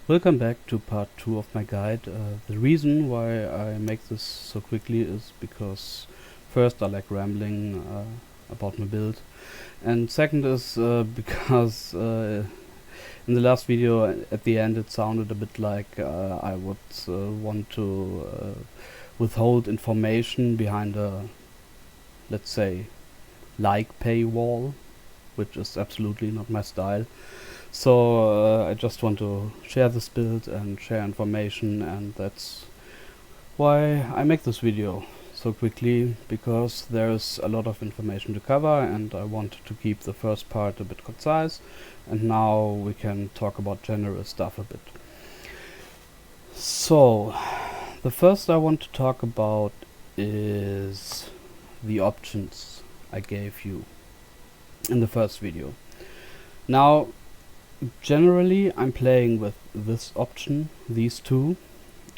Welcome back to part 2 of my guide. The reason why I make this so quickly is because first I like rambling about my build, and second is because in the last video at the end it sounded a bit like I would want to withhold information behind a, let's say, like paywall, which is absolutely not my style. So I just want to share this build and share information, and that's why I make this video so quickly, because there's a lot of information to cover and I want to keep the first part a bit concise, and now we can talk about general stuff a bit. So the first I want to talk about is the options I gave you in the first video. Now generally I'm playing with this option, these two.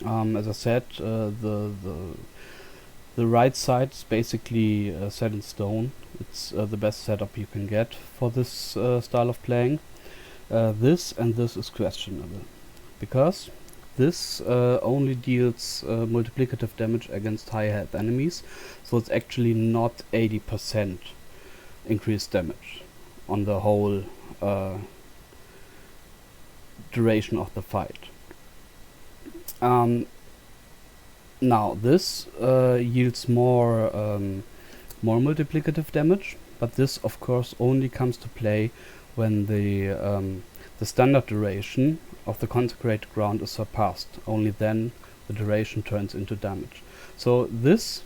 As I said, the right side is basically set in stone. It's the best setup you can get for this style of playing. This and this is questionable, because this only deals multiplicative damage against high health enemies, so it's actually not 80% increased damage on the whole duration of the fight. Now this yields more multiplicative damage, but this of course only comes to play when the standard duration of the Consecrated Ground is surpassed. Only then the duration turns into damage. So this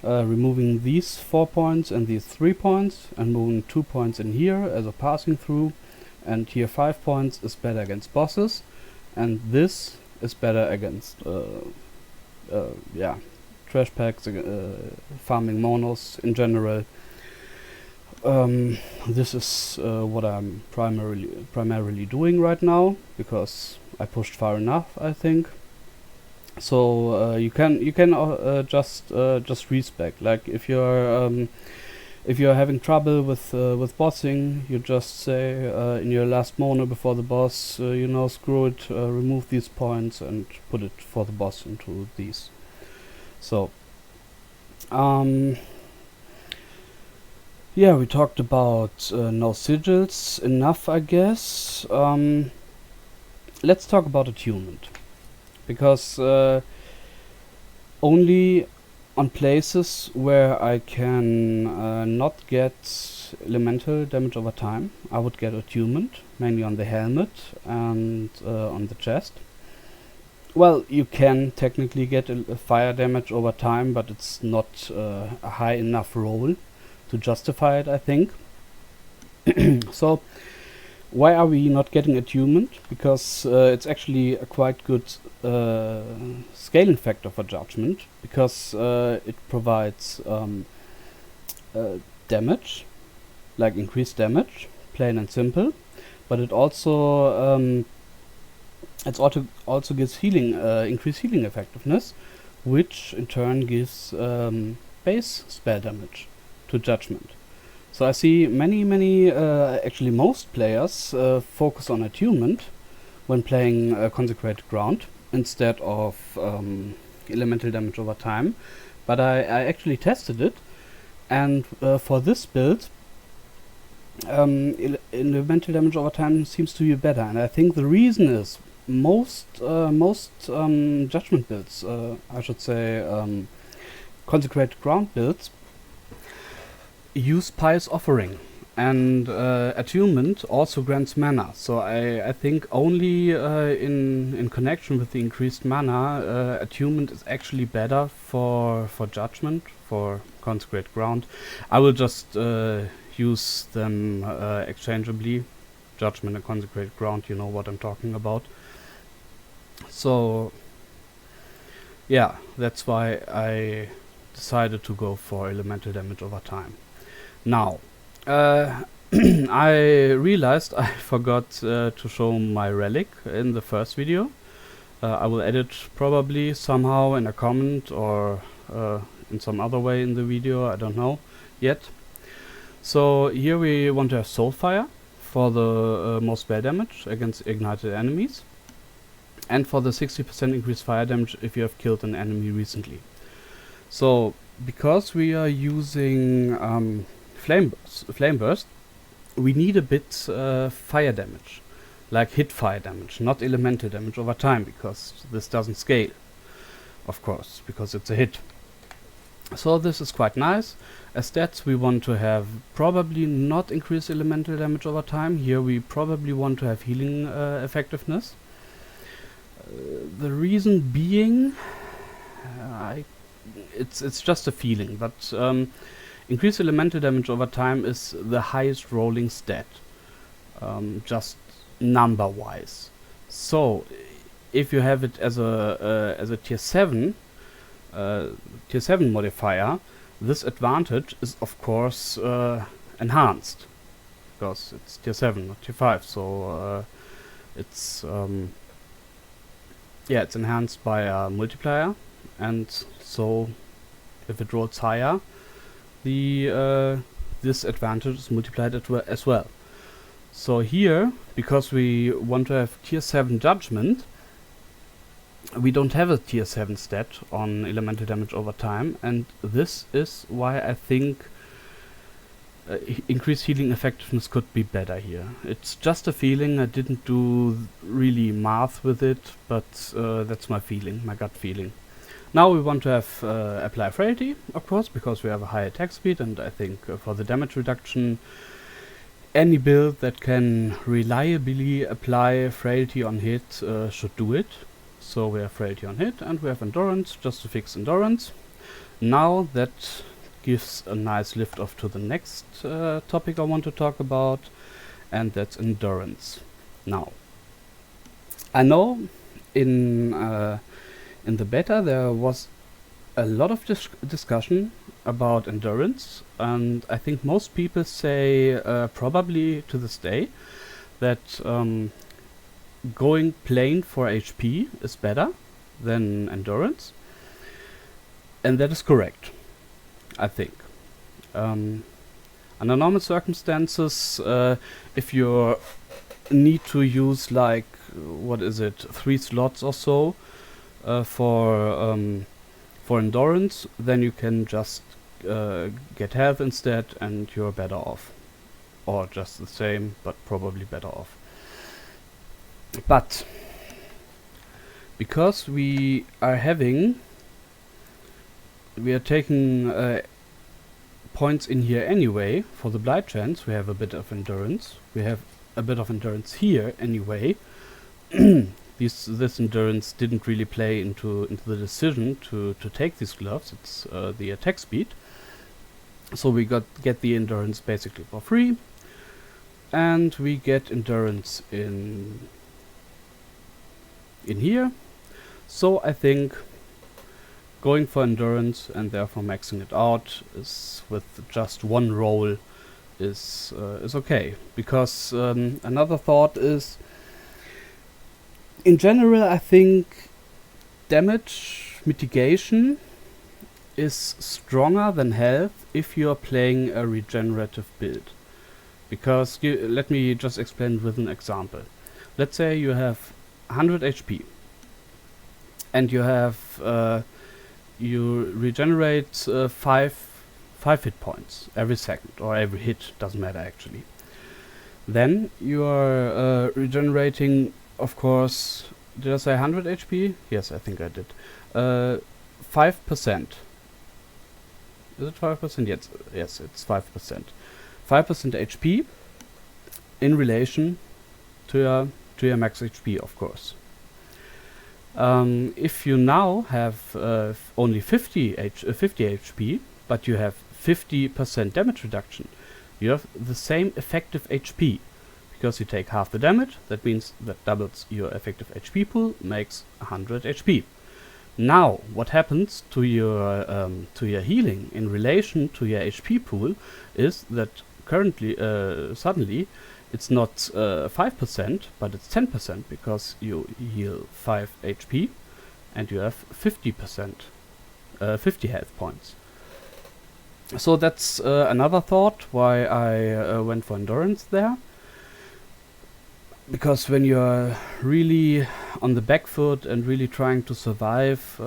removing these 4 points and these 3 points and moving 2 points in here as a passing through, and here 5 points is better against bosses, and this is better against trash packs, farming monos in general. This is what I'm primarily doing right now, because I pushed far enough, I think. So you can just respec. Like if you're having trouble with bossing, you just say in your last mono before the boss, screw it, remove these points and put it for the boss into these. So yeah, we talked about no sigils enough, I guess. Let's talk about attunement, because only on places where I can not get elemental damage over time, I would get attunement, mainly on the helmet and on the chest. Well, you can technically get a fire damage over time, but it's not a high enough roll to justify it, I think. So why are we not getting attunement? Because it's actually a quite good scaling factor for judgment, because it provides damage, like increased damage, plain and simple, but it also gives healing, increased healing effectiveness, which in turn gives base spell damage to judgment. So I see many, actually most players focus on attunement when playing Consecrated Ground instead of elemental damage over time. But I actually tested it, and for this build, elemental damage over time seems to be better. And I think the reason is most judgment builds, I should say, Consecrated Ground builds, use Pious Offering, and attunement also grants mana. So I think only in connection with the increased mana, attunement is actually better for judgment, for Consecrated Ground. I will just use them exchangeably, judgment and Consecrated Ground, you know what I'm talking about. So yeah, that's why I decided to go for elemental damage over time. Now, I realized I forgot to show my relic in the first video. I will edit probably somehow in a comment or in some other way in the video, I don't know yet. So here we want to have Soulfire for the most spell damage against ignited enemies. and for the 60% increased fire damage if you have killed an enemy recently. So because we are using flame burst, we need a bit fire damage, like hit fire damage, not elemental damage over time, because this doesn't scale, of course, because it's a hit. So this is quite nice. As stats we want to have probably not increase elemental damage over time. Here we probably want to have healing effectiveness. The reason being, it's just a feeling, but increase elemental damage over time is the highest rolling stat, just number wise. So if you have it as a tier 7 modifier, this advantage is of course enhanced, because it's tier 7 not tier 5, so it's it's enhanced by a multiplier, and so if it rolls higher, the this advantage is multiplied as well. So here, because we want to have tier 7 judgment, we don't have a tier 7 stat on elemental damage over time, and this is why I think increased healing effectiveness could be better here. It's just a feeling, I didn't do really math with it, but that's my feeling, my gut feeling. Now we want to have apply frailty, of course, because we have a high attack speed, and I think for the damage reduction, any build that can reliably apply frailty on hit should do it. So we have frailty on hit, and we have endurance, just to fix endurance. Now that gives a nice lift off to the next topic I want to talk about, and that's endurance. Now, I know in the beta there was a lot of discussion about endurance, and I think most people say, probably to this day, that going plain for HP is better than endurance, and that is correct, I think. Under normal circumstances, if you need to use like, what is it, 3 slots or so for endurance, then you can just get health instead, and you're better off, or just the same, but probably better off. But because we are taking points in here anyway for the blight chance, we have a bit of endurance. We have a bit of endurance here anyway. This endurance didn't really play into the decision to take these gloves. It's the attack speed. So we get the endurance basically for free, and we get endurance in here. So I think going for endurance and therefore maxing it out is with just one roll is okay. Because another thought is, in general, I think damage mitigation is stronger than health if you are playing a regenerative build. Because let me just explain with an example. Let's say you have 100 HP and you have you regenerate 5 hit points every second, or every hit, doesn't matter actually. Then you are regenerating, of course, did I say 100 HP? Yes, I think I did. 5%. Is it 5%? Yes, it's 5%. 5% HP in relation to your max HP, of course. If you now have only 50 HP, but you have 50% damage reduction, you have the same effective HP, because you take half the damage. That means that doubles your effective HP pool, makes 100 HP. Now, what happens to your healing in relation to your HP pool is that currently, suddenly, it's not 5%, but it's 10%, because you heal 5 HP and you have 50%, 50 health points. So that's another thought why I went for endurance there. Because when you're really on the back foot and really trying to survive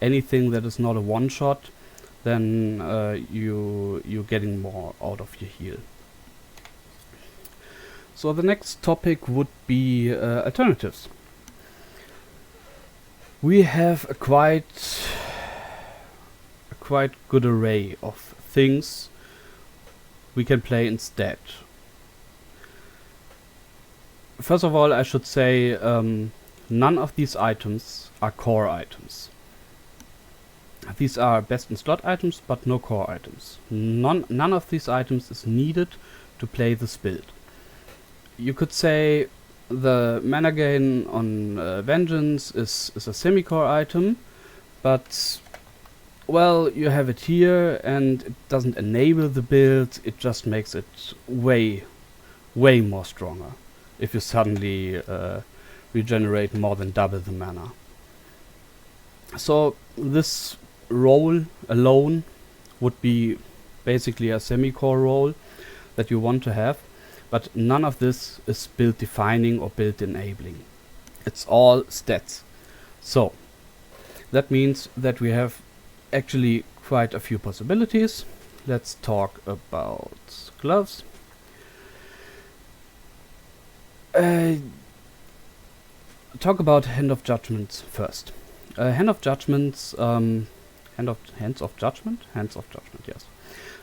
anything that is not a one shot, then you're getting more out of your heal. So the next topic would be alternatives. We have a quite good array of things we can play instead. First of all, I should say none of these items are core items. These are best in slot items, but no core items. None of these items is needed to play this build. You could say the mana gain on Vengeance is a semi-core item, but well, you have it here and it doesn't enable the build, it just makes it way more stronger if you suddenly regenerate more than double the mana. So this role alone would be basically a semi-core role that you want to have, but none of this is build defining or build enabling. It's all stats. So that means that we have actually quite a few possibilities. Let's talk about gloves. Talk about Hand of Judgments first. Hands of Judgment, yes,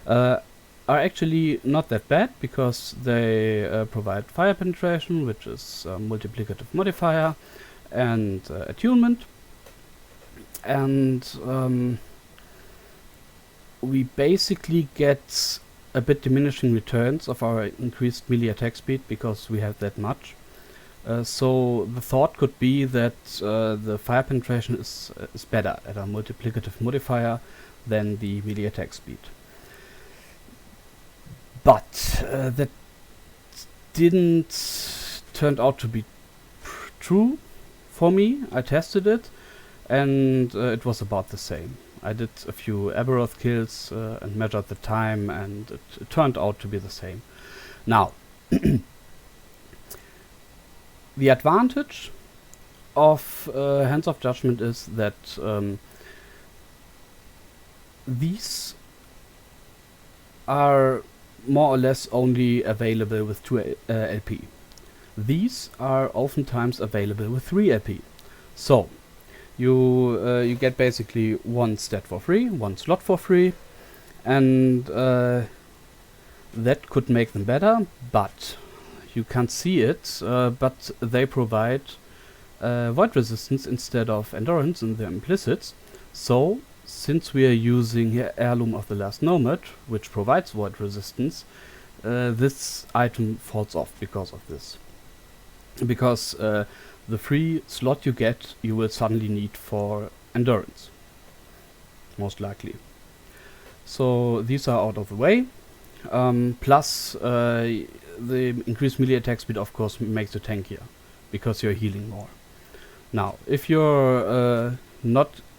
are actually not that bad because they provide fire penetration, which is multiplicative modifier, and attunement, and we basically get a bit diminishing returns of our increased melee attack speed because we have that much. So the thought could be that the fire penetration is better at a multiplicative modifier than the melee attack speed. But that didn't turn out to be true for me. I tested it and it was about the same. I did a few Aberoth kills and measured the time, and it turned out to be the same. Now, the advantage of Hands of Judgment is that these are more or less only available with 2 LP. These are oftentimes available with 3 LP. So you get basically one stat for free, one slot for free, and that could make them better, but you can't see it, but they provide void resistance instead of endurance in the implicits. So since we are using here Heirloom of the Last Nomad, which provides void resistance, this item falls off because of this. Because the free slot you get, you will suddenly need for endurance, most likely. So these are out of the way. Plus the increased melee attack speed, of course, makes it tankier because you're healing more. Now, if you're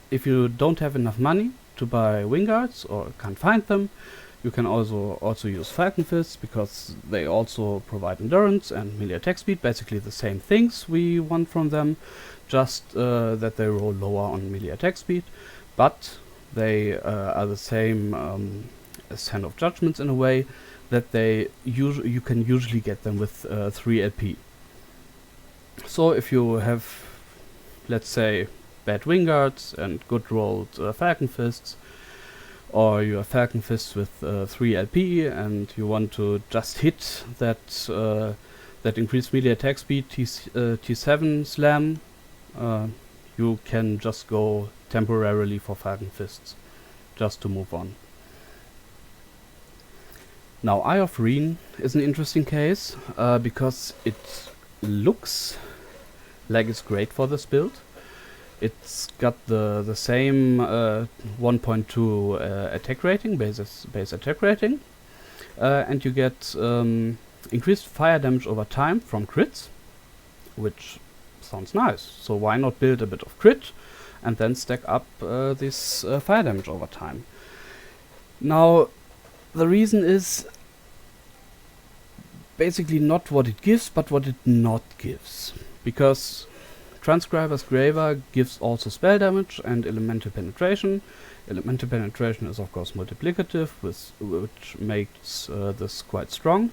if you don't have enough money to buy wing guards or can't find them, you can also use Falcon Fists because they also provide endurance and melee attack speed, basically the same things we want from them, just that they roll lower on melee attack speed, but they are the same as Hand of Judgments in a way that you can usually get them with 3 LP. So if you have, let's say, bad wing guards and good rolled Falcon Fists, or you have Falcon Fists with 3 LP and you want to just hit that increased melee attack speed T7 slam, you can just go temporarily for Falcon Fists just to move on. Now, Eye of Reen is an interesting case because it looks like it's great for this build. It's got the same 1.2 attack rating, base attack rating, and you get increased fire damage over time from crits, which sounds nice. So why not build a bit of crit and then stack up this fire damage over time? Now, the reason is basically not what it gives, but what it not gives. Because Transcriber's Graver gives also spell damage and elemental penetration. Elemental penetration is of course multiplicative, which makes this quite strong.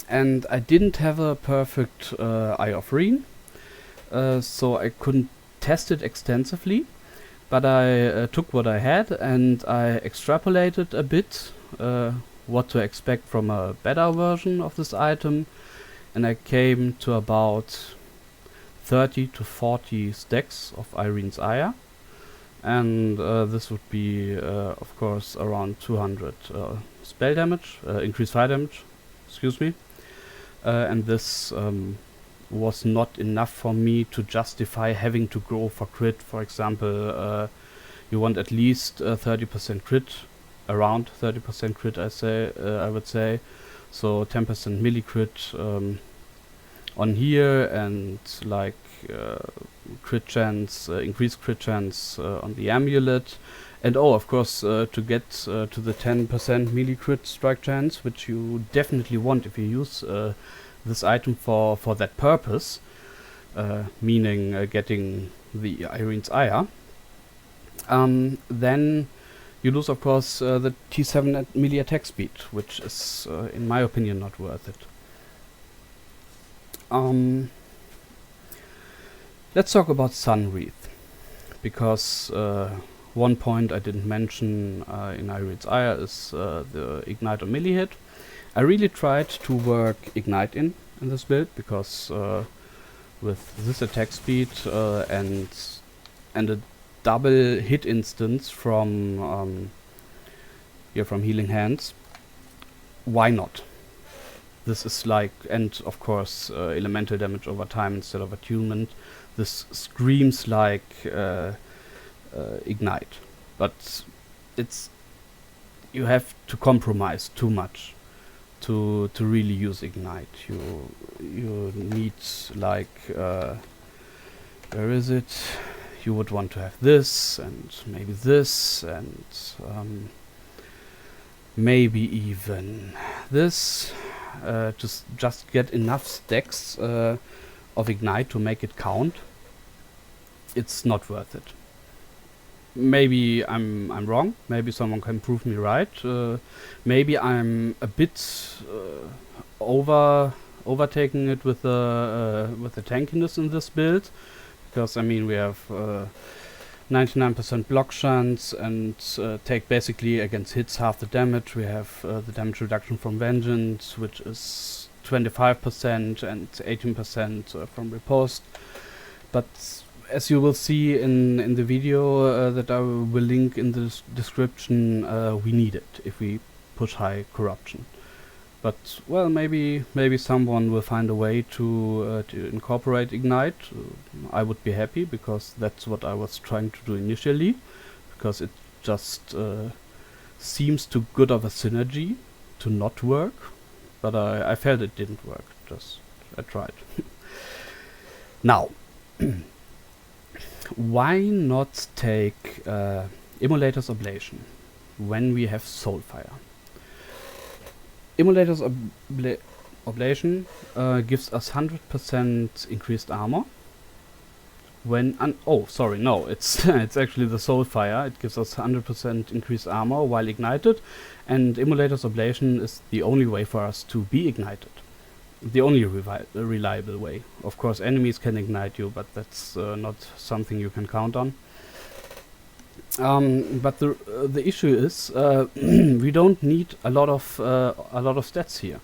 And I didn't have a perfect Eye of Reen, so I couldn't test it extensively, but I took what I had and I extrapolated a bit what to expect from a better version of this item, and I came to about 30 to 40 stacks of Irene's Ire, and this would be of course around 200 spell damage, increased fire damage, excuse me, and this was not enough for me to justify having to go for crit. For example, you want at least 30% crit, around 30% crit I would say, so 10% melee crit on here, and like crit chance, increased crit chance on the amulet, and of course to get to the 10% melee crit strike chance, which you definitely want if you use this item for that purpose, meaning getting the Irene's Ire. Then you lose of course the T7 at melee attack speed, which is in my opinion not worth it. Let's talk about Sun Wreath, because one point I didn't mention in Irene's Ire is the Ignite or melee hit. I really tried to work Ignite in this build, because with this attack speed and a double hit instance from Healing Hands, why not? This is like, and of course elemental damage over time instead of attunement. This screams like Ignite, but you have to compromise too much to really use Ignite. You need like where is it? You would want to have this and maybe this and maybe even this. Just get enough stacks of Ignite to make it count. It's not worth it. Maybe I'm wrong. Maybe someone can prove me right. Maybe I'm a bit overtaking it with the tankiness in this build, because I mean we have 99% block chance and take basically against hits half the damage. We have the damage reduction from Vengeance, which is 25% and 18% from Riposte. But as you will see in the video that I will link in the description, we need it if we push high corruption. But well, maybe someone will find a way to incorporate Ignite. I would be happy, because that's what I was trying to do initially, because it just seems too good of a synergy to not work. But I felt it didn't work. I tried. Now, why not take Immolator's Oblation when we have Soulfire? Immolator's Oblation gives us 100% increased armor. It's actually the Soulfire. It gives us 100% increased armor while ignited, and Immolator's Oblation is the only way for us to be ignited. The only reliable way. Of course, enemies can ignite you, but that's not something you can count on. But the issue is we don't need a lot of stats here,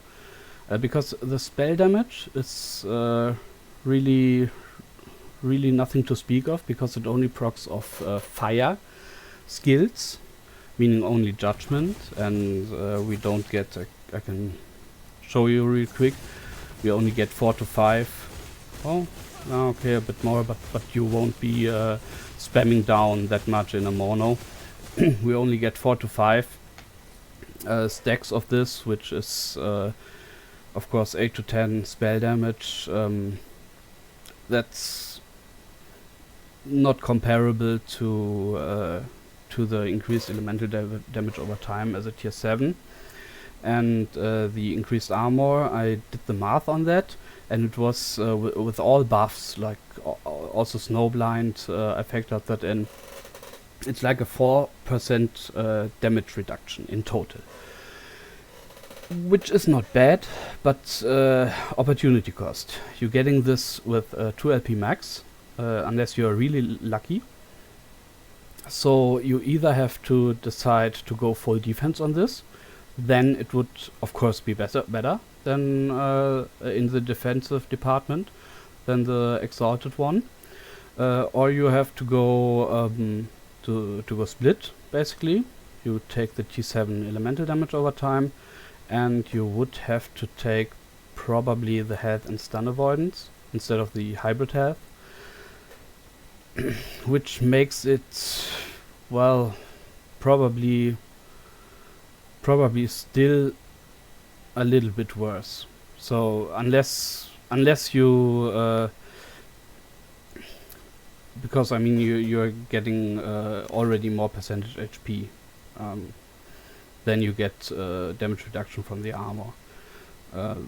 because the spell damage is really nothing to speak of, because it only procs off fire skills, meaning only judgment, and we don't get. I can show you real quick. We only get 4 to 5. Oh, okay, a bit more, but you won't be spamming down that much in a mono. We only get 4 to 5 stacks of this, which is of course 8 to 10 spell damage. That's not comparable to the increased elemental damage over time as a tier 7. And the increased armor, I did the math on that, and it was with all buffs, like also Snowblind. I factored that in. It's like a 4% damage reduction in total, which is not bad, but opportunity cost. You're getting this with 2 LP max, unless you're really lucky. So you either have to decide to go full defense on this, then it would of course be better than in the defensive department than the exalted one, or you have to go to go split. Basically, you take the T7 elemental damage over time, and you would have to take probably the health and stun avoidance instead of the hybrid health, which makes it, well, probably still a little bit worse. So unless you because I mean you're getting already more percentage HP, then you get damage reduction from the armor.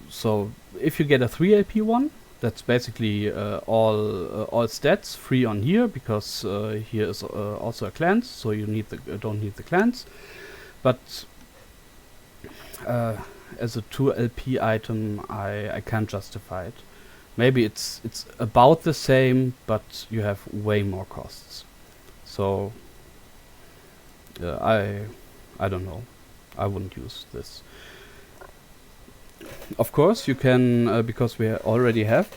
So if you get a 3 LP one, that's basically all stats free on here, because here is also a cleanse, so you need don't need the cleanse. But as a 2 LP item, I can't justify it. Maybe it's about the same, but you have way more costs. So I don't know. I wouldn't use this. Of course, you can, because we already have